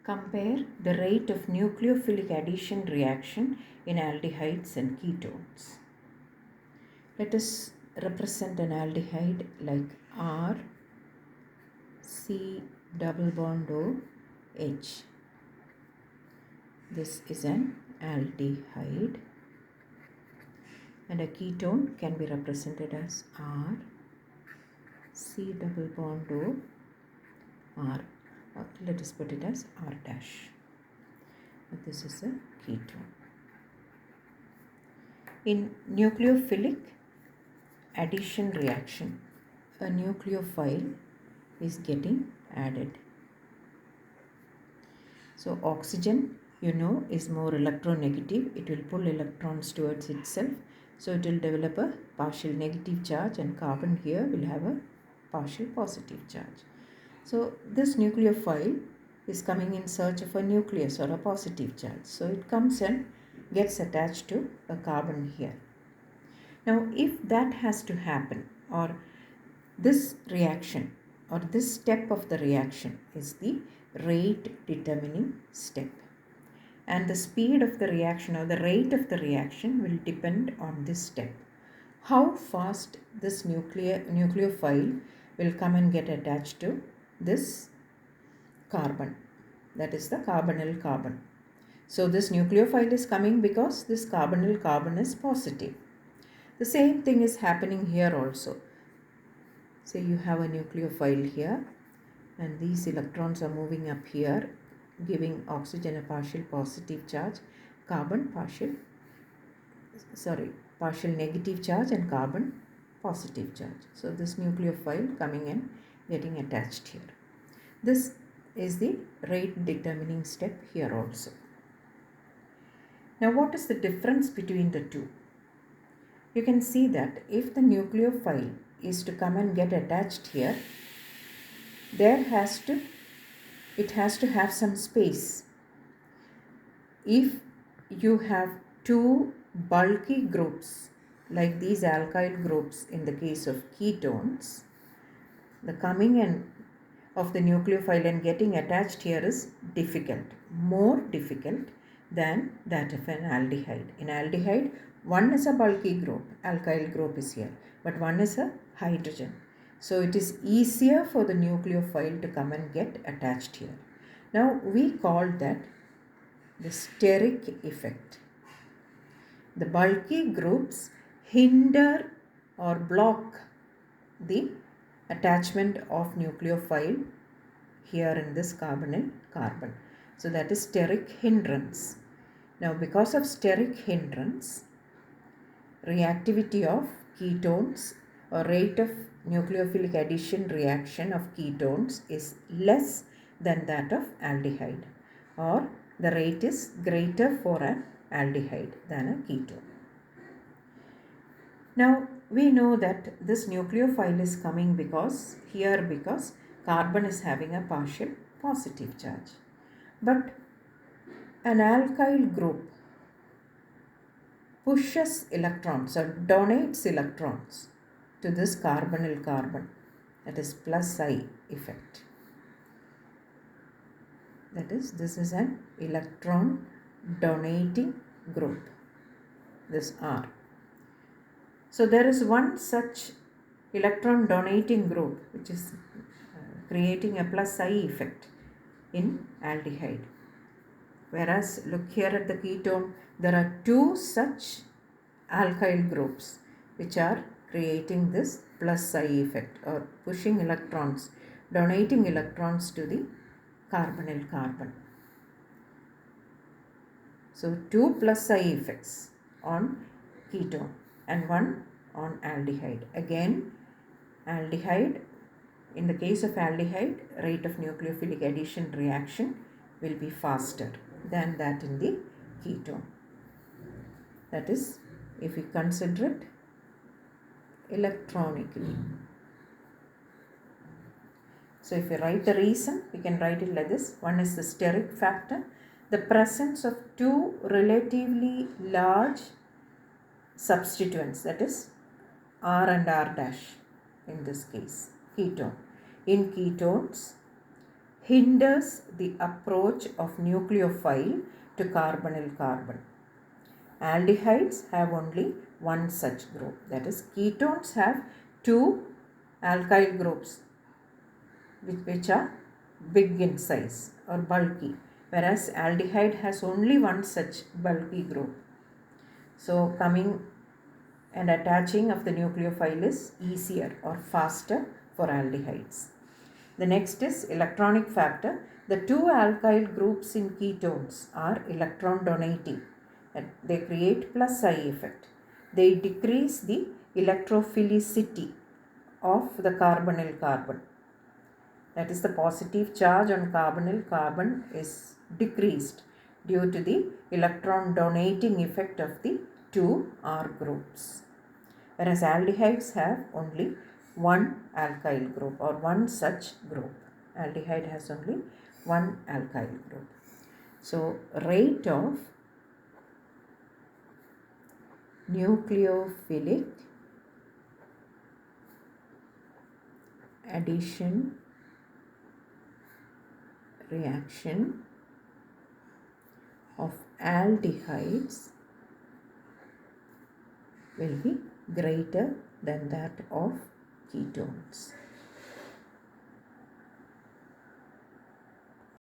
Compare the rate of nucleophilic addition reaction in aldehydes and ketones. Let us represent an aldehyde like R, C double bond O, H. This is an aldehyde, and a ketone can be represented as R, C double bond O, R. Let us put it as R dash. This is a ketone. In nucleophilic addition reaction, a nucleophile is getting added. So oxygen, is more electronegative. It will pull electrons towards itself. So it will develop a partial negative charge, and carbon here will have a partial positive charge. So this nucleophile is coming in search of a nucleus or a positive charge. So it comes and gets attached to a carbon here. Now if that has to happen, or this reaction or this step of the reaction is the rate determining step, and the speed of the reaction or the rate of the reaction will depend on this step. How fast this nucleophile will come and get attached to this carbon, that is the carbonyl carbon. So this nucleophile is coming because this carbonyl carbon is positive. The same thing is happening here also. Say you have a nucleophile here, and these electrons are moving up here, giving oxygen a partial positive charge, carbon partial negative charge, and carbon positive charge. So this nucleophile coming and getting attached here. This is the rate determining step here also. Now what is the difference between the two? You can see that if the nucleophile is to come and get attached here, it has to have some space. If you have two bulky groups like these alkyl groups in the case of ketones, the coming in of the nucleophile and getting attached here is difficult, more difficult than that of an aldehyde. In aldehyde, one is a bulky group, alkyl group is here, but one is a hydrogen. So it is easier for the nucleophile to come and get attached here. Now we call that the steric effect. The bulky groups hinder or block the attachment of nucleophile here in this carbonyl carbon. So that is steric hindrance. Now because of steric hindrance, reactivity of ketones or rate of nucleophilic addition reaction of ketones is less than that of aldehyde, or the rate is greater for an aldehyde than a ketone. Now we know that this nucleophile is coming because carbon is having a partial positive charge. But an alkyl group pushes electrons or donates electrons to this carbonyl carbon, that is plus I effect. That is, this is an electron donating group, this R. So there is one such electron donating group which is creating a plus I effect in aldehyde. Whereas look here at the ketone, there are two such alkyl groups which are creating this plus I effect, or pushing electrons, donating electrons to the carbonyl carbon. So two plus I effects on ketone and one on aldehyde. Again, aldehyde, in the case of aldehyde, rate of nucleophilic addition reaction will be faster than that in the ketone. That is, if we consider it electronically. So if we write the reason, we can write it like this. One is the steric factor, the presence of two relatively large substituents, that is R and R dash in this case, ketone. In ketones, hinders the approach of nucleophile to carbonyl carbon. Aldehydes have only one such group, that is, ketones have two alkyl groups which are big in size or bulky, whereas aldehyde has only one such bulky group. So coming and attaching of the nucleophile is easier or faster for aldehydes. The next is electronic factor. The two alkyl groups in ketones are electron donating and they create plus I effect. They decrease the electrophilicity of the carbonyl carbon. That is, the positive charge on carbonyl carbon is decreased due to the electron donating effect of the two R groups. Whereas aldehydes have only one alkyl group or one such group. Aldehyde has only one alkyl group. So rate of nucleophilic addition reaction of aldehydes will be greater than that of ketones.